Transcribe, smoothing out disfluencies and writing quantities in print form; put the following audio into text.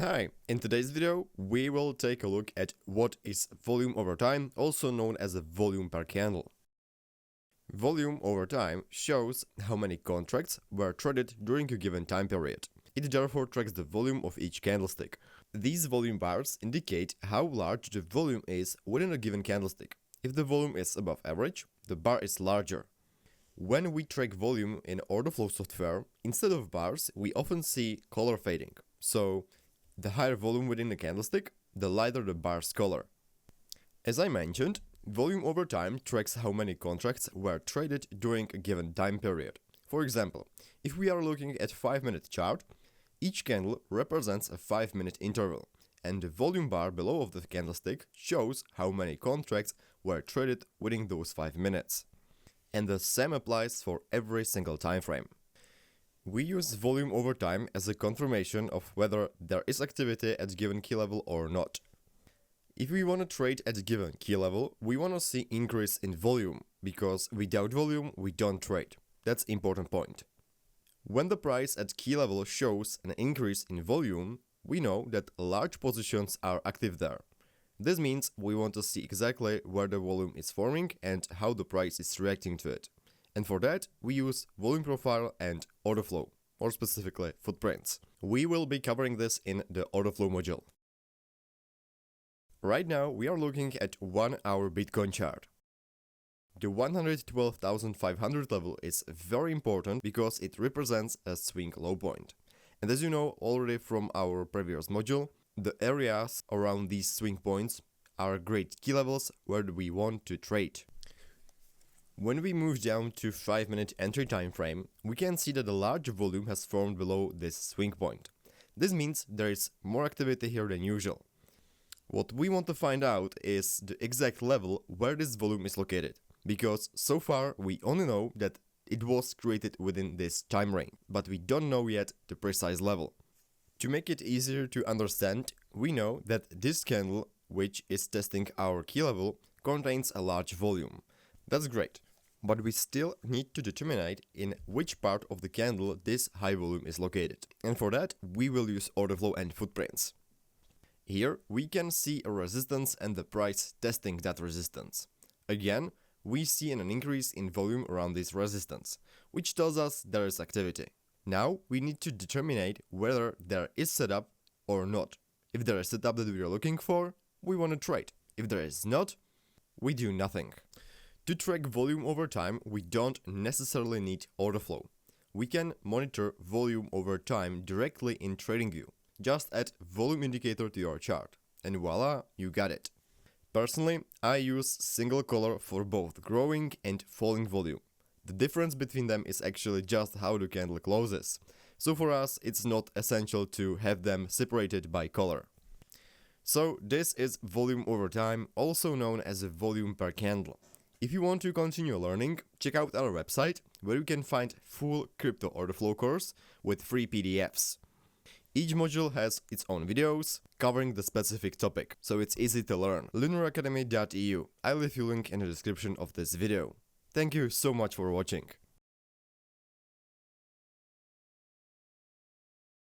Hi, in today's video we will take a look at what is volume over time, also known as a volume per candle. Volume over time shows how many contracts were traded during a given time period. It therefore tracks the volume of each candlestick. These volume bars indicate how large the volume is within a given candlestick. If the volume is above average, the bar is larger. When we track volume in order flow software, instead of bars, we often see color fading. So, the higher volume within the candlestick, the lighter the bar's color. As I mentioned, volume over time tracks how many contracts were traded during a given time period. For example, if we are looking at 5-minute chart, each candle represents a 5-minute interval, and the volume bar below of the candlestick shows how many contracts were traded within those 5 minutes. And the same applies for every single time frame. We use volume over time as a confirmation of whether there is activity at a given key level or not. If we want to trade at a given key level, we want to see increase in volume, because without volume we don't trade. That's an important point. When the price at key level shows an increase in volume, we know that large positions are active there. This means we want to see exactly where the volume is forming and how the price is reacting to it. And for that, we use volume profile and order flow, more specifically footprints. We will be covering this in the order flow module. Right now, we are looking at 1-hour Bitcoin chart. The 112,500 level is very important because it represents a swing low point. And as you know already from our previous module, the areas around these swing points are great key levels where we want to trade. When we move down to 5-minute entry time frame, we can see that a large volume has formed below this swing point. This means there is more activity here than usual. What we want to find out is the exact level where this volume is located, because so far we only know that it was created within this time range, but we don't know yet the precise level. To make it easier to understand, we know that this candle, which is testing our key level, contains a large volume. That's great, but we still need to determine in which part of the candle this high volume is located. And for that, we will use order flow and footprints. Here, we can see a resistance and the price testing that resistance. Again, we see an increase in volume around this resistance, which tells us there is activity. Now, we need to determine whether there is setup or not. If there is setup that we are looking for, we want to trade. If there is not, we do nothing. To track volume over time, we don't necessarily need order flow. We can monitor volume over time directly in TradingView. Just add volume indicator to your chart, and voila, you got it. Personally, I use single color for both growing and falling volume. The difference between them is actually just how the candle closes. So for us, it's not essential to have them separated by color. So this is volume over time, also known as a volume per candle. If you want to continue learning, check out our website, where you can find full crypto order flow course with free PDFs. Each module has its own videos covering the specific topic, so it's easy to learn. lunaracademy.eu. I'll leave you a link in the description of this video. Thank you so much for watching.